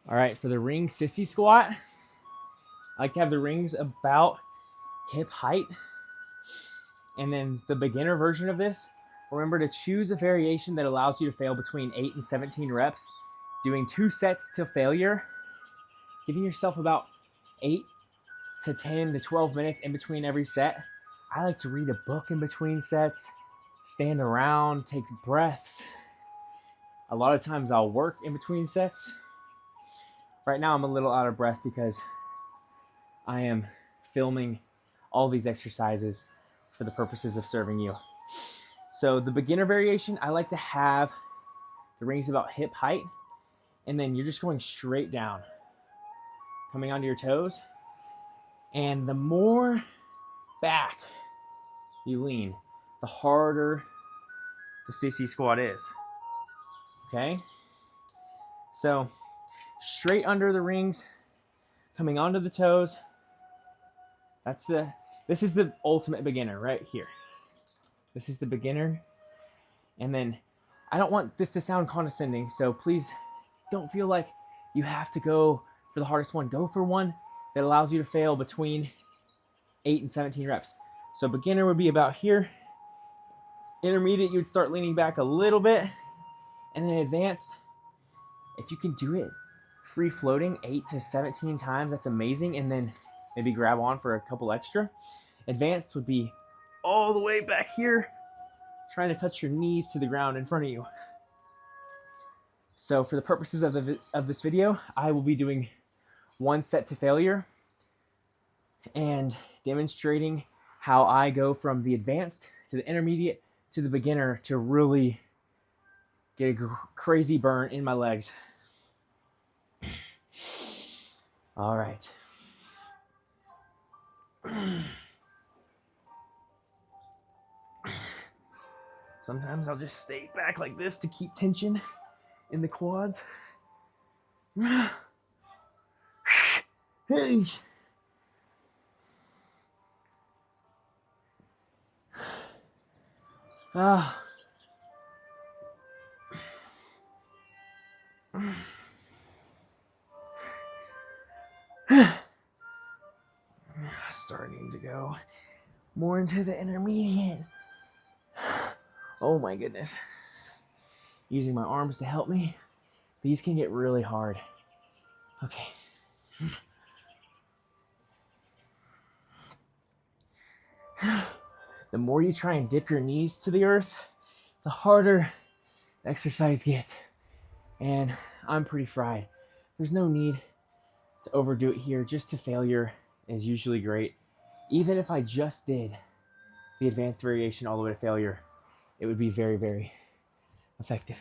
All right, for the ring sissy squat, I like to have the rings about hip height. And then the beginner version of this, remember to choose a variation that allows you to fail between 8 and 17 reps, doing 2 sets to failure, giving yourself about 8 to 10 to 12 minutes in between every set. I like to read a book in between sets, stand around, take breaths. A lot of times I'll work in between sets. Right now I'm a little out of breath because I am filming all these exercises for the purposes of serving you. So the beginner variation, I like to have the rings about hip height, and then you're just going straight down, coming onto your toes. And the more back you lean, the harder the sissy squat is. Okay? So straight under the rings, coming onto the toes. This is the ultimate beginner right here. This is the beginner. And then I don't want this to sound condescending, so please don't feel like you have to go for the hardest one. Go for one that allows you to fail between 8 and 17 reps. So beginner would be about here. Intermediate, you would start leaning back a little bit. And then advanced, if you can do it free floating 8 to 17 times, that's amazing. And then maybe grab on for a couple extra. Advanced would be all the way back here, trying to touch your knees to the ground in front of you. So for the purposes of this video, I will be doing 1 set to failure and demonstrating how I go from the advanced to the intermediate to the beginner to really get a crazy burn in my legs. All right. Sometimes I'll just stay back like this to keep tension in the quads. Starting to go more into the intermediate. Oh my goodness. Using my arms to help me. These can get really hard. Okay. The more you try and dip your knees to the earth, the harder the exercise gets. And I'm pretty fried. There's no need to overdo it here. Just to failure is usually great. Even if I just did the advanced variation all the way to failure, it would be very, very effective.